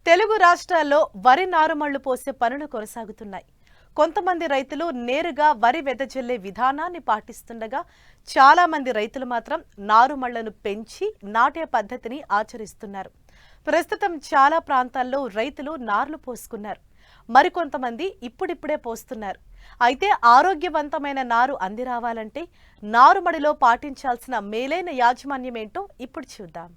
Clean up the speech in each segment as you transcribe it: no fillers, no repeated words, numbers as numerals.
తెలుగు రాష్ట్రాల్లో వరి నారుమళ్లు పోసే పనులు కొనసాగుతున్నాయి. కొంతమంది రైతులు నేరుగా వరి వెదజల్లే విధానాన్ని పాటిస్తుండగా చాలా మంది రైతులు మాత్రం నారుమళ్లను పెంచి నాటే పద్ధతిని ఆచరిస్తున్నారు. ప్రస్తుతం చాలా ప్రాంతాల్లో రైతులు నార్లు పోసుకున్నారు. మరికొంతమంది ఇప్పుడిప్పుడే పోస్తున్నారు. అయితే ఆరోగ్యవంతమైన నారు అంది రావాలంటే నారుమడిలో పాటించాల్సిన మేలైన యాజమాన్యం ఏంటో ఇప్పుడు చూద్దాం.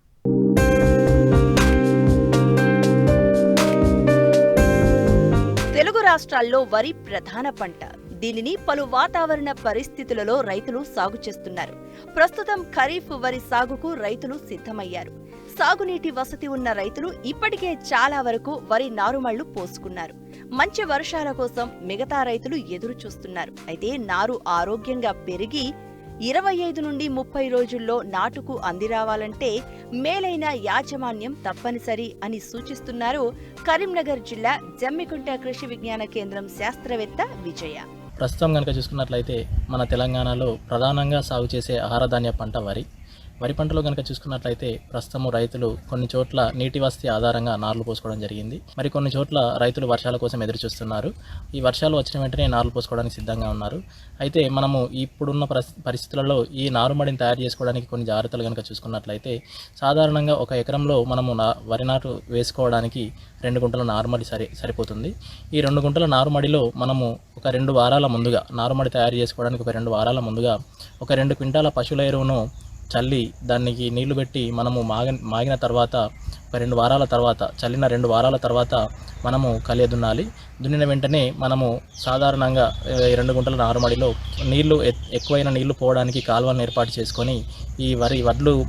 తెలుగు రాష్ట్రాల్లో వరి ప్రధాన పంట. దీనిని పలు వాతావరణ పరిస్థితులలో రైతులు సాగు చేస్తున్నారు. ప్రస్తుతం ఖరీఫ్ వరి సాగుకు రైతులు సిద్ధమయ్యారు. సాగునీటి వసతి ఉన్న రైతులు ఇప్పటికే చాలా వరకు వరి నారుమళ్లు పోసుకున్నారు. మంచి వర్షాల కోసం మిగతా రైతులు ఎదురు చూస్తున్నారు. అయితే నారు ఆరోగ్యంగా పెరిగి 25 నుండి 30 రోజుల్లో నాటుకు అందిరావాలంటే మేలైన యాజమాన్యం తప్పనిసరి అని సూచిస్తున్నారు కరీంనగర్ జిల్లా జమ్మికుంట కృషి విజ్ఞాన కేంద్రం శాస్త్రవేత్త విజయ. ప్రస్తుతం కనుక చూసుకున్నట్లయితే మన తెలంగాణలో ప్రధానంగా సాగు చేసే ఆహారధాన్య పంట వరి పంటలో కనుక చూసుకున్నట్లయితే ప్రస్తుతం రైతులు కొన్ని చోట్ల నీటి వసతి ఆధారంగా నార్లు పోసుకోవడం జరిగింది. మరి కొన్ని చోట్ల రైతులు వర్షాల కోసం ఎదురు చూస్తున్నారు. ఈ వర్షాలు వచ్చిన వెంటనే నార్లు పోసుకోవడానికి సిద్ధంగా ఉన్నారు. అయితే మనము ఇప్పుడున్న పరిస్థితులలో ఈ నారుమడిని తయారు చేసుకోవడానికి కొన్ని జాగ్రత్తలు కనుక చూసుకున్నట్లయితే సాధారణంగా ఒక ఎకరంలో మనము వరి నాటు వేసుకోవడానికి 2 గుంటల నారుమడి సరిపోతుంది. ఈ 2 గుంటల నారుమడిలో మనము ఒక 2 వారాల ముందుగా నారుమడి తయారు చేసుకోవడానికి ఒక 2 వారాల ముందుగా ఒక 2 క్వింటాల పశువుల ఎరువును చల్లి దానికి నీళ్లు పెట్టి మనము మాగిన తర్వాత ఒక 2 వారాల తర్వాత చల్లిన 2 వారాల తర్వాత మనము కలియ దున్నాలి. దున్నిన వెంటనే మనము సాధారణంగా 2 గుంటల నారుమడిలో నీళ్లు ఎక్కువైన నీళ్లు పోవడానికి కాలువలను ఏర్పాటు చేసుకొని ఈ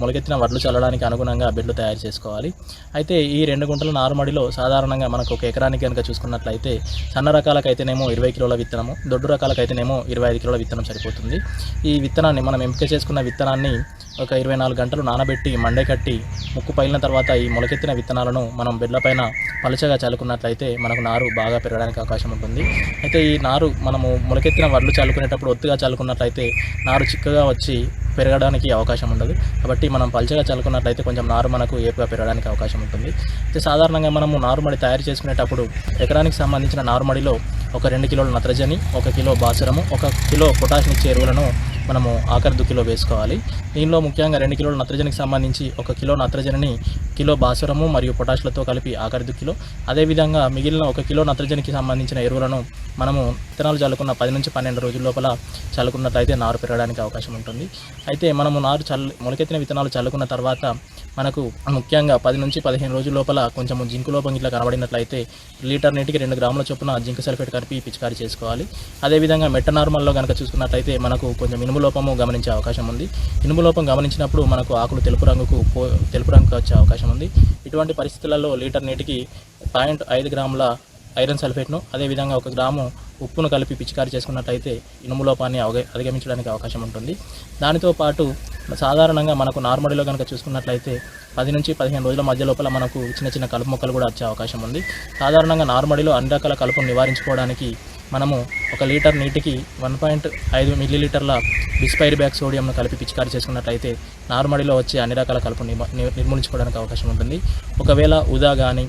మొలకెత్తిన వడ్లు చల్లడానికి అనుగుణంగా బెడ్లు తయారు చేసుకోవాలి. అయితే ఈ 2 గుంటల నారుమడిలో సాధారణంగా మనకు ఒక ఎకరానికి కనుక చూసుకున్నట్లయితే సన్న రకాలకైతేనేమో 20 కిలోల విత్తనము, దొడ్డు రకాలకైతేనేమో 25 కిలోల విత్తనం సరిపోతుంది. ఈ విత్తనాన్ని మనం ఎంపిక చేసుకున్న విత్తనాన్ని ఒక 24 గంటలు నానబెట్టి మండే కట్టి ముక్కు పైలిన తర్వాత ఈ మొలకెత్తిన విత్తనాలను మనం బెడ్లపైన పలుచగా చల్లుకున్నట్లయితే మనకు నారు బాగా పెరగడానికి అవకాశం ఉంటుంది. అయితే ఈ నారు మనము మొలకెత్తిన వడ్లు చల్లుకునేటప్పుడు ఒత్తుగా చల్లుకున్నట్లయితే నారు చిక్కగా వచ్చి పెరగడానికి అవకాశం ఉండదు. కాబట్టి మనం పలుచగా చల్లుకున్నట్లయితే కొంచెం నారు మనకు ఏపుగా పెరగడానికి అవకాశం ఉంటుంది. అయితే సాధారణంగా మనము నారుమడి తయారు చేసుకునేటప్పుడు ఎకరానికి సంబంధించిన నారుమడిలో ఒక 2 కిలోల నత్రజని, 1 కిలో భాస్వరము, 1 కిలో పొటాషియం ఇచ్చే ఎరువులను మనము ఆఖరి దుక్కిలో వేసుకోవాలి. దీనిలో ముఖ్యంగా 2 కిలోల నత్రజనికి సంబంధించి 1 కిలో నత్రజనిని కిలో భాస్వరము మరియు పొటాషులతో కలిపి ఆఖరి దుక్కిలో, అదేవిధంగా మిగిలిన 1 కిలో నత్రజనికి సంబంధించిన ఎరువులను మనము విత్తనాలు చల్లుకున్న 10 నుంచి 12 రోజుల లోపల చల్లుకున్నట్లయితే నారు పెరగడానికి అవకాశం ఉంటుంది. అయితే మనము మొలకెత్తిన విత్తనాలు చల్లుకున్న తర్వాత మనకు ముఖ్యంగా 10 నుంచి 15 రోజుల లోపల కొంచెం జింకు లోపం ఇట్లా కనబడినట్లయితే లీటర్ నీటికి 2 గ్రాముల చొప్పున జింక్ సల్ఫేట్ కలిపి పిచికారీ చేసుకోవాలి. అదేవిధంగా మెట్ట నార్మల్లో కనుక చూసుకున్నట్లయితే మనకు కొంచెం ఇనుము లోపము గమనించే అవకాశం ఉంది. ఇనుము లోపం గమనించినప్పుడు మనకు ఆకులు తెలుపు రంగుకు వచ్చే అవకాశం ఉంది. ఇటువంటి పరిస్థితులలో లీటర్ నీటికి 0.5 గ్రాముల ఐరన్ సల్ఫేట్ను, అదేవిధంగా 1 గ్రాము ఉప్పును కలిపి పిచికారీ చేసుకున్నట్లయితే ఇనుము లోపాన్ని అధిగమించడానికి అవకాశం ఉంటుంది. దానితో పాటు సాధారణంగా మనకు నార్మడిలో కనుక చూసుకున్నట్లయితే 10 నుంచి 15 రోజుల మధ్య లోపల మనకు చిన్న కలుపు మొక్కలు కూడా వచ్చే అవకాశం ఉంది. సాధారణంగా నార్మడిలో అన్ని రకాల కలుపును నివారించుకోవడానికి మనము 1 లీటర్ నీటికి 1.5 మిల్లీలీటర్ల బిస్పైరిబ్యాక్ సోడియంను కలిపి పిచికారీ చేసుకున్నట్లయితే నార్మడిలో వచ్చే అన్ని రకాల కలుపు నిర్మూలించుకోవడానికి అవకాశం ఉంటుంది. ఒకవేళ ఉదా కానీ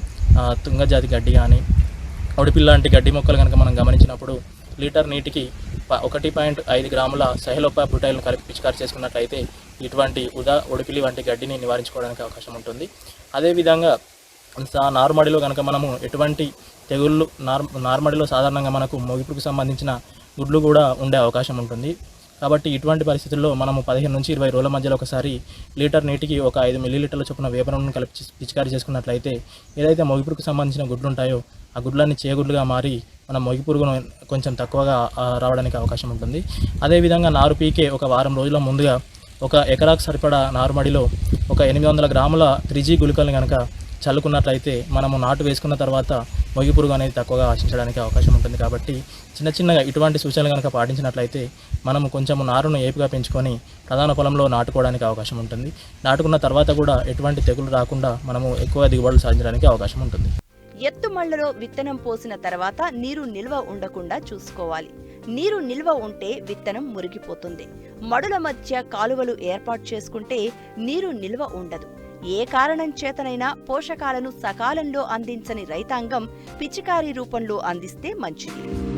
తుంగజాతి గడ్డి కానీ ఒడిపిల్ లాంటి గడ్డి మొక్కలు కనుక మనం గమనించినప్పుడు లీటర్ నీటికి 1.5 గ్రాముల సహలోపా బ్యూటైల్ను కలిపి పిచికారీ చేసుకున్నట్లయితే ఇటువంటి ఒడిపిలి వంటి గడ్డిని నివారించుకోవడానికి అవకాశం ఉంటుంది. అదేవిధంగా నారుమడిలో కనుక మనము ఎటువంటి తెగుళ్ళు నారుమడిలో సాధారణంగా మనకు మొగిపురుకు సంబంధించిన గుడ్లు కూడా ఉండే అవకాశం ఉంటుంది. కాబట్టి ఇటువంటి పరిస్థితుల్లో మనము 15 నుంచి 20 రోజుల మధ్యలో ఒకసారి లీటర్ నీటికి ఒక 5 మిల్లీలీటర్ల చొప్పున వేప నూనెను కలిపి పిచికారీ చేసుకున్నట్లయితే ఏదైతే మొగిపురుకు సంబంధించిన గుడ్లు ఉంటాయో ఆ గుడ్లన్నీ చేగుడ్లుగా మారి మన మొగిపురుగును కొంచెం తక్కువగా రావడానికి అవకాశం ఉంటుంది. అదేవిధంగా నారు పీకే ఒక వారం రోజుల ముందుగా ఒక ఎకరాకు సరిపడా నారుమడిలో ఒక 800 గ్రాముల 3G గుళికలను కనుక చల్లుకున్నట్లయితే మనము నాటు వేసుకున్న తర్వాత మొగిపురుగు అనేది తక్కువగా ఆశించడానికి అవకాశం ఉంటుంది. కాబట్టి చిన్నగా ఇటువంటి సూచనలు కనుక పాటించినట్లయితే మనము కొంచెం నారును ఏపుగా పెంచుకొని ప్రధాన పొలంలో నాటుకోవడానికి అవకాశం ఉంటుంది. నాటుకున్న తర్వాత కూడా ఎటువంటి తెగులు రాకుండా మనము ఎక్కువ దిగుబడులు సాధించడానికి అవకాశం ఉంటుంది. ఎత్తుమళ్లలో విత్తనం పోసిన తర్వాత నీరు నిల్వ ఉండకుండా చూసుకోవాలి. నీరు నిల్వ ఉంటే విత్తనం మురిగిపోతుంది. మడుల మధ్య కాలువలు ఏర్పాటు చేసుకుంటే నీరు నిల్వ ఉండదు. ఏ కారణం చేతనైనా పోషకాలను సకాలంలో అందించని రైతాంగం పిచికారీ రూపంలో అందిస్తే మంచిది.